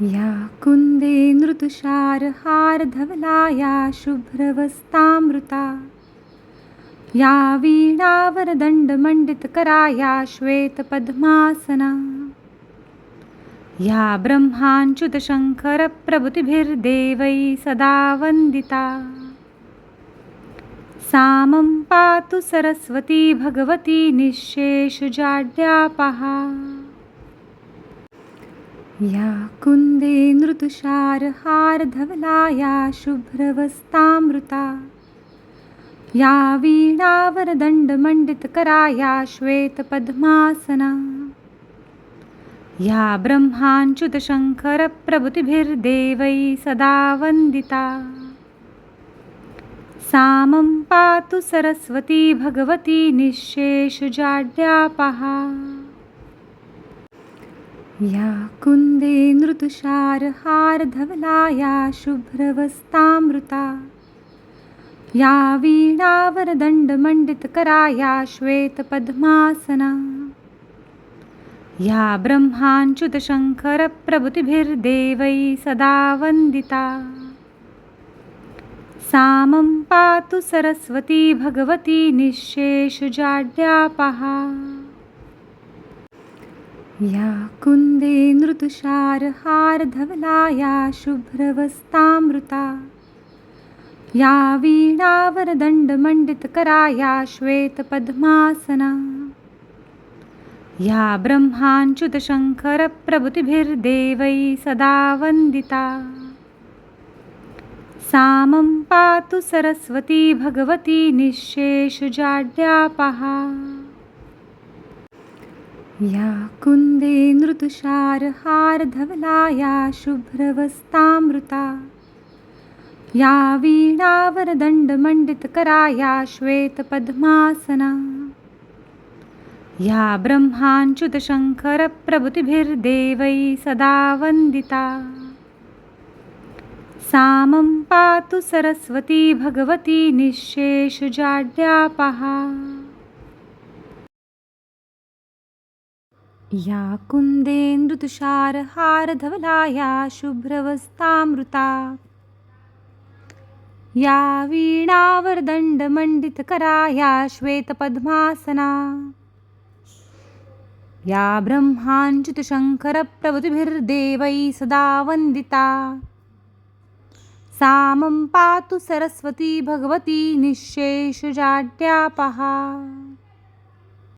या कुंदे नृतुषारहारधवला या शुभ्रवस्तामृता या वीणावरदण्डमण्डितकरा या श्वेतपद्मासना या ब्रह्माच्युतशङ्करप्रभृतिभिर्देवैः सदा वन्दिता सा मम पातु सरस्वती भगवती निःशेषजाड्यापहा। या कुंदे नृतुषारहारधवला या शुभ्रवस्तामृता या वीणावरदण्डमण्डितकरा या श्वेतपद्मासना या ब्रह्माच्युतशङ्करप्रभृतिभिर्देवैः सदा वन्दिता सा मम पातु सरस्वती भगवती निःशेषजाड्यापहा। या कुंदे नृतुषारहारधवला या शुभ्रवस्तामृता या वीणावरदण्डमण्डितकरा या श्वेतपद्मासना या ब्रह्माच्युतशङ्करप्रभृतिभिर्देवैः सदा वन्दिता सा मम पातु सरस्वती भगवती निःशेषजाड्यापहा। या कुंदे नृतुषारहारधवला या शुभ्रवस्तामृता या वीणावरदण्डमण्डितकरा या श्वेतपद्मासना या ब्रह्माच्युतशङ्करप्रभृतिभिर्देवैः सदा वन्दिता सा मम पातु सरस्वती भगवती निःशेषजाड्यापहा। या कुंदे नृतुषारहारधवला या शुभ्रवस्तामृता या वीणावरदण्डमण्डितकरा या श्वेतपद्मासना या ब्रह्माच्युतशङ्करप्रभृतिभिर्देवैः सदा वन्दिता सा मम पातु सरस्वती भगवती निःशेषजाड्यापहा। या कुंदे नृतुषारहारधवला या शुभ्रवस्तामृता या वीणावरदण्डमण्डितकरा या श्वेतपद्मासना या ब्रह्माच्युतशङ्करप्रभृतिभिर्देवैः सदा वन्दिता सा मम पातु सरस्वती भगवती निःशेषजाड्यापहा।